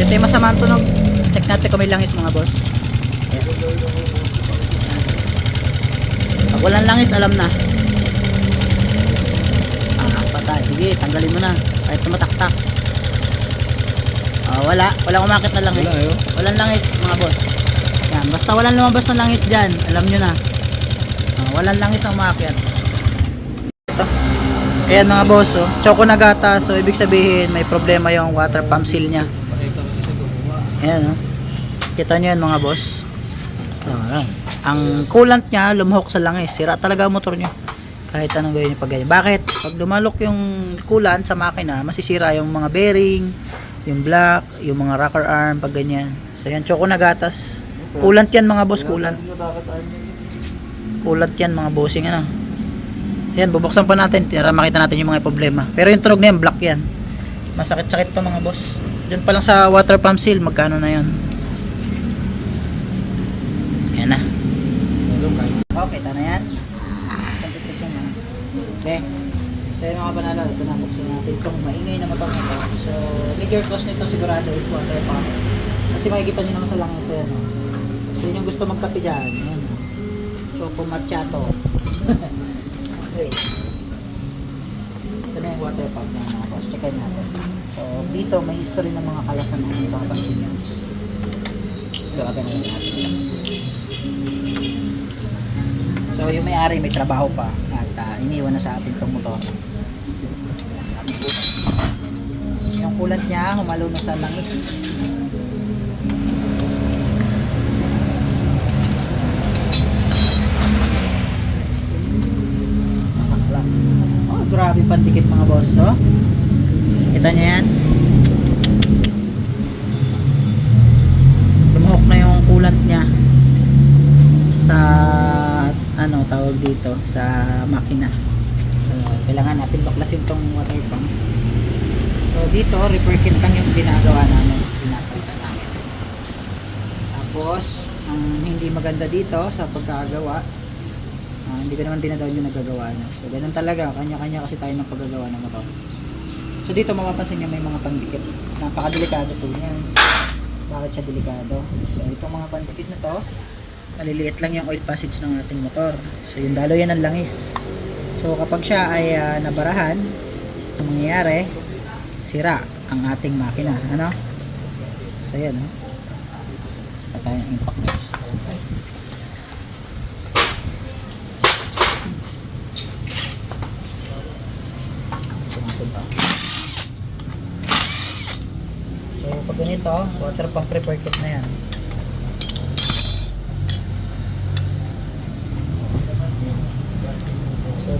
ito yung masamang tunog. Check natin kung may langis mga boss. Ayan. Pag walang langis, alam na. Patay. Sige, tanggalin mo na. Kahit tumataktak. Walang umakit na langis. Walang langis mga boss. Yan, basta walang lumabas na langis dyan, alam nyo na. Walang langis na umakyat. Ito. Ayan mga boss, oh. Choco na gata. So ibig sabihin may problema yung water pump seal nya. Ayan, oh. Kita nyo yan mga boss. Ayan. Ang coolant nya lumuhok sa langis. Sira talaga ang motor nyo. Kahit anong gawin nyo pag ganyan. Bakit? Pag lumalok yung coolant sa makina, masisira yung mga bearing, yung block, yung mga rocker arm, pag ganyan. So yan, choco na gatas. Coolant yan mga boss, coolant. Coolant yan mga bossing, ano. Yan, bubuksan pa natin para makita natin yung mga problema. Pero yung tunog na yan, black yan. Masakit-sakit to mga boss. Diyan pa lang sa water pump seal, magkano na yan. Yan na. Okay, ito na yan. Okay. So yung mga panalo, ito na, buksan natin itong maingay na motor nito. So, major cause nito sigurado is water pump. Kasi makikita nyo naman sa langis yan. So yun yung gusto magkape dyan. Yan. Choco macchiato. Okay. Ito na yung water pump niya mga boss. Checkin natin. So dito may history ng mga kalasan na yung papansin nyo. Gawagan na natin. So yung may-ari may trabaho pa at iniwan na sa atin itong motor. Yung coolant niya humalo na sa langis. Masakla. Oh, grabe pandikit mga boss, oh. Kita niyo yan? Lumuhok na yung coolant niya sa ano tawag dito sa makina. So kailangan natin baklasin tong water pump. So dito repair kit lang yung ginagawa namin, pinapalitan namin. Tapos ang hindi maganda dito sa pagkagawa, hindi ko naman dinadaw yung nagagawa na. So ganun talaga, kanya-kanya kasi tayo ng paggagawa ng motor. So dito mapapansin nyo may mga pandikit. Napakadelikado po yan. Bakit siya delikado? So itong mga pandikit na to, maliliit lang yung oil passage ng ating motor. So yung dalo yan ng langis. So kapag siya ay nabarahan, ang mangyayari, sira ang ating makina. Ano? So yan, no? Patay ang impact niya. So pag ganito, water pump repair kit na yan.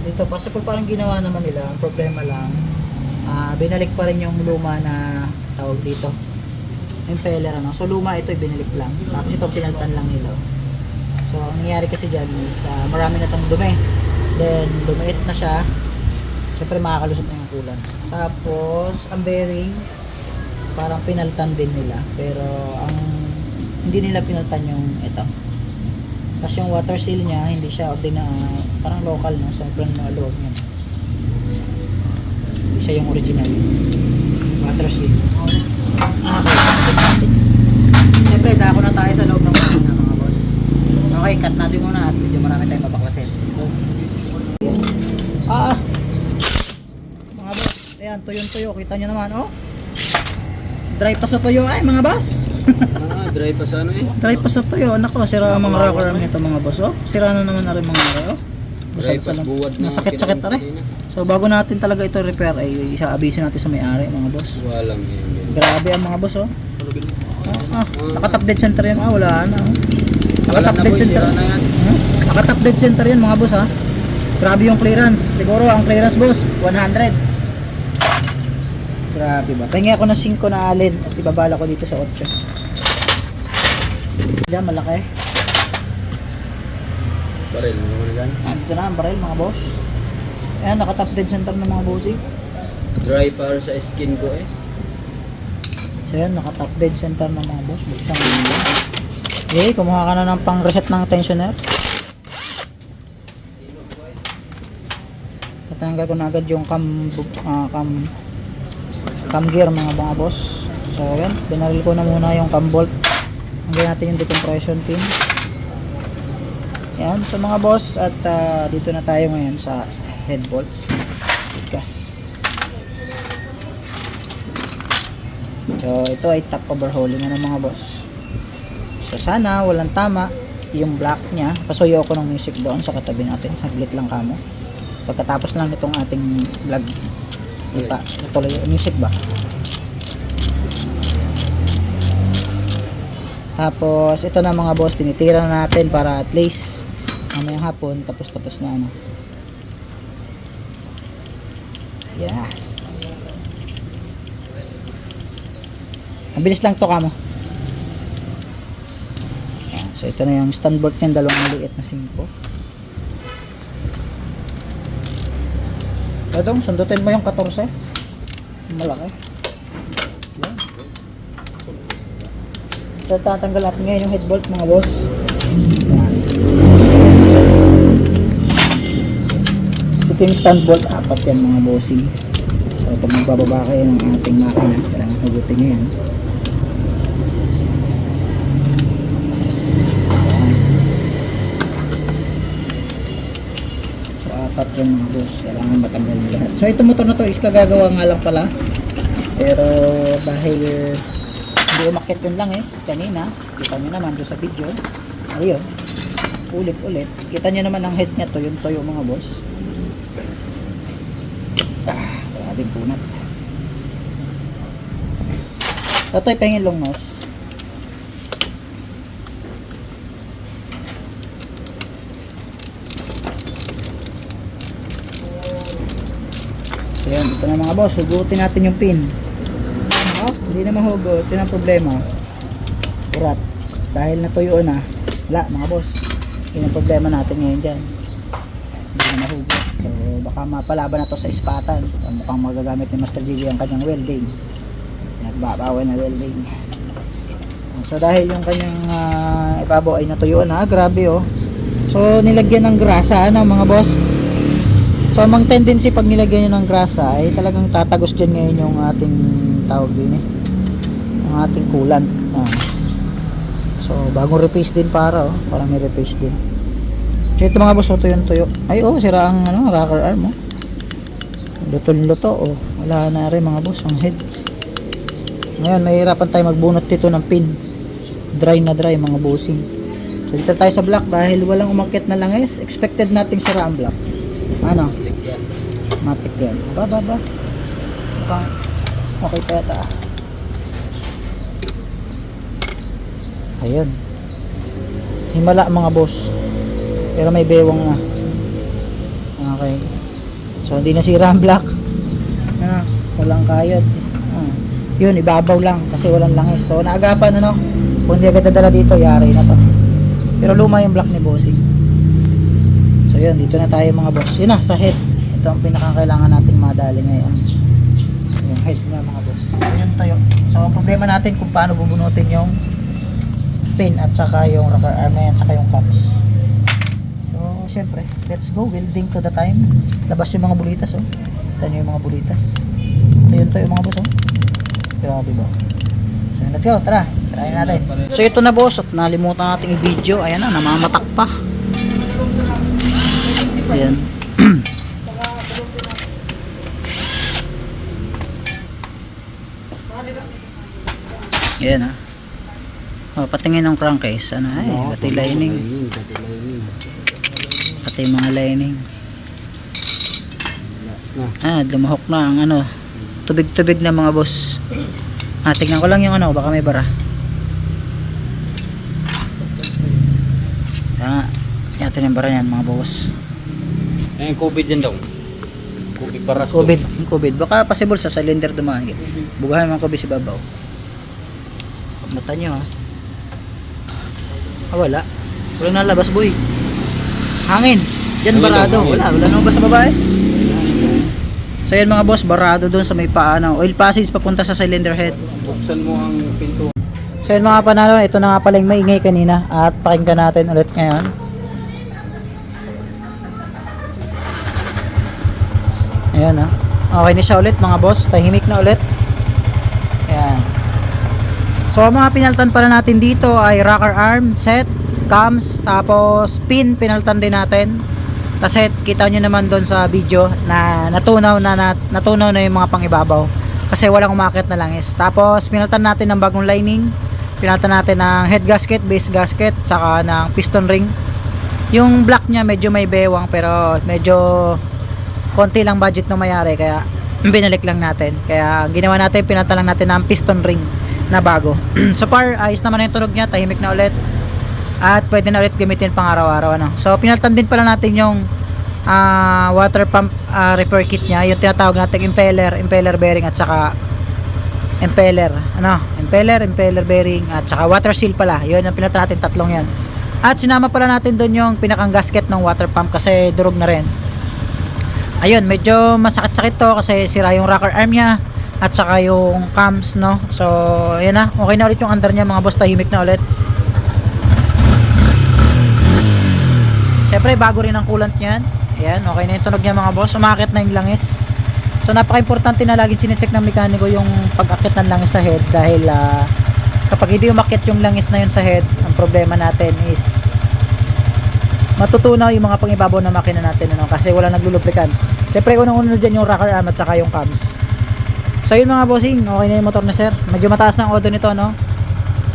Dito, possible parang ginawa naman nila. Ang problema lang, binalik pa rin yung luma na tawag dito, impeller, ano. So luma ito, binalik lang. Tapos ito pinalitan lang nila. So ang nangyayari kasi dyan is marami na itong dumi. Then lumait na siya. Siyempre makakalusot na yung coolant. Tapos ang bearing parang pinalitan din nila. Pero ang hindi nila pinalitan yung ito. Kasi yung water seal niya, hindi siya parang local, no? Sobrang maluwag niya. Hindi siya yung original water seal. Okay. Siyempre, dako na tayo sa loob ng makina mga boss. Okay, cut natin muna at medyo marami tayong mabaklasin. Let's go. Mga boss, ayan, tuyong-tuyo. Kita nyo naman, oh. Dry pa sa tuyo ay mga boss. Dry pa sa ano eh? Dry pa sa tuyo. Nako, sira ang mga rocker arm nito mga boss. Oh, sira na naman na rin mga rocker. Oh. Dry pa buwad na. Masakit-sakit na rin. So bago natin talaga ito repair ay isa-abiso natin sa may-ari mga boss. Walang yun. Grabe ang mga boss, oh. Naka-top dead center yan. Wala na. Oh. Naka-top dead center. Naka-top dead center yan mga boss, ha. Grabe yung clearance. Siguro ang clearance boss 100. Grabe ba? Pahingi ako ng 5 na alin at ibabala ko dito sa 8. Diyan, malaki. Baril, ano na dyan? Dito na ang baril mga boss. Ayan, naka-top dead center ng mga bossing. Dry para sa skin ko eh. So yan, naka-top dead center ng mga boss. Buksan mo yun. Okay, kumuha ka na ng pang-reset ng tensioner. Tatanggal ko na agad yung cam gear mga boss. So ayan, binaril ko na muna yung cam bolt. Hanggang natin yung decompression pin. Ayan, so mga boss, at dito na tayo ngayon sa head bolts. Gas. So ito ay top overhauling na ng mga boss. So sana walang tama yung block niya. Pasuyo ako ng music doon sa katabi natin. Saglit lang kamo. Pagkatapos lang itong ating vlog. Ituloy yung music ba? Tapos ito na mga boss, tinitira na natin para at least mamayang hapon tapos na ano. Yeah. Ang bilis lang to kamo. Yan. So ito na yung stand bolt niyan, dalawang maliit na 5. Adong, sundutin mo yung 14. Malaki. Yan. So tatanggal natin ngayon yung head bolt mga boss. Yan. Ito yung stand bolt, 4 yan mga bossing. So pag magbababa kayo ng ating makina, kailangan hugutin nyo yan. So 4 yan mga boss, kailangan matanggal nyo lahat. So itong motor na to is kagagawa nga lang pala, pero dahil hindi umakit yung langis kanina, kita nyo naman doon sa video, ayun, ulit kita nyo naman ang head nya to, yung toyo mga boss. Maraming punat. Ito ay pahingin long nose. So yan, ito na mga boss, hugutin natin yung pin. Hindi na mahugot, yun ang problema. Urat. Dahil natuyo na, wala mga boss. Yun ang problema natin ngayon dyan. Hindi na mahugot. So baka mapalaban na to sa ispatan. So, mukhang magagamit ni Master Gigi ang kanyang welding. Nagbabawal na welding. So dahil yung kanyang ibabaw ay natuyo na, grabe oh. So nilagyan ng grasa ano mga boss. So ang tendency pag nilagyan nyo ng grasa ay talagang tatagos dyan ngayon yung ating tawag din eh. Ang ating coolant. So bagong repaste din para oh. Parang may repaste din. So ito mga boss, ito yung tuyo. Ay oh, sira ang ano, rocker arm oh. Luto-luto oh. Wala na rin mga boss ang head. Ngayon mahirapan tayo magbunot dito ng pin. Dry na dry mga bossing. So dito tayo sa block dahil walang umakyat na langis. Expected nating sira ang block. Ano? Matik yan. Ba. Okay pa yata. Ayun. Himala mga boss. Pero may bewang na. Okay. So hindi nasira ang block. Walang kayod. Yun, ibabaw lang kasi walang langis. So naagapan ano. Kung hindi agad nadala dito, yari na to. Pero luma yung block ni bossing. So yun, dito na tayo mga boss. Yun na, sa head. Ito ang pinakakailangan nating madali ngayon. Yung head na mga boss. Ayan tayo. So ang problema natin kung paano bubunutin yung pin at saka yung rocker arm at saka yung caps. So syempre, let's go. Welding to the time. Labas yung mga bulitas oh. Ito yung mga bulitas. Ayun tayo mga boss oh. Grabe ba? So let's go, tara. Try natin. So ito na boss, at nalimutan nating i-video. Ayan na, namamatak pa. Ayan. Ayan ha. Oh, patingin ng crankcase. Ano ay, pati lining. Pati mga lining. Lumahok na ang ano. Tubig-tubig na mga boss. Tignan ko lang yung ano, baka may bara. Natin yung bara yan mga boss. Yung COVID yan daw. COVID paras. COVID. Baka possible sa cylinder dumaan. Bugahan mga COVID si babaw. Mata nyo ha. Wala. Walang nalabas boy. Hangin. Yan barado. Wala nang basa babae. So yan mga boss, barado doon sa may paa ng oil passage papunta sa cylinder head. Buksan mo ang pinto. So yan mga panalo, ito na nga pala yung maingay kanina at pakinggan natin ulit ngayon. Ayan ha. Okay na siya ulit mga boss, tahimik na ulit. Ayan. So mga pinaltan pala natin dito ay rocker arm, set, cams, tapos pin pinaltan din natin. Kasi kita nyo naman doon sa video na natunaw na yung mga pangibabaw kasi walang umakit na langis. Tapos pinaltan natin ng bagong lining, pinaltan natin ng head gasket, base gasket, saka ng piston ring. Yung black nya medyo may bewang pero medyo konti lang budget nung mayari kaya binalik lang natin. Kaya ginawa natin, pinaltan lang natin ng piston ring na bago. So far ayos naman yung tunog nya, tahimik na ulit. At pwede na ulit gamitin pang araw-araw, ano. So pinaltan din pala natin yung water pump repair kit nya, yung tinatawag natin impeller bearing at saka impeller bearing at saka water seal pala. Yun ang pinaltan natin, tatlong yan. At sinama pala natin doon yung pinakang gasket ng water pump kasi durog na rin. Ayun, medyo masakit-sakit to kasi sira yung rocker arm nya at saka yung cams, no. So ayan na, okay na ulit yung under nya mga boss, tahimik na ulit. Siyempre bago rin ang coolant niyan. Ayan, okay na yung tunog niya mga boss. Umakit na yung langis. So napaka-importante na laging sinecheck ng mekaniko yung pag-akit ng langis sa head dahil kapag hindi umakit yung langis na yun sa head, ang problema natin is matutunaw yung mga pangibabaw na makina natin, ano, kasi wala naglulubrikan. Siyempre unang-una na dyan yung rocker arm at saka yung cams. So yun mga bossing, okay na yung motor na sir. Medyo mataas na ang odo nito, no.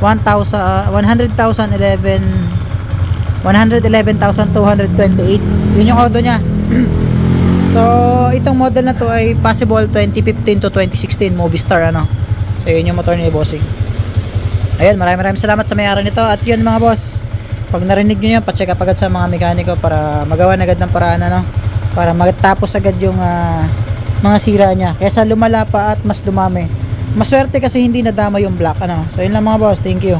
111,228 yun yung odo nya. So itong model na to ay possible 2015 to 2016 Movistar, ano. So yun yung motor ni bossing. Ayun, maraming salamat sa may-ari nito. At yun mga boss, pag narinig nyo yun, pa-check up agad sa mga mekaniko para magawa agad ng paraan, ano, para matapos agad yung mga sira nya kaysa lumala pa at mas dumami. Maswerte kasi hindi nadama yung black, ano. So yun lang mga boss, thank you.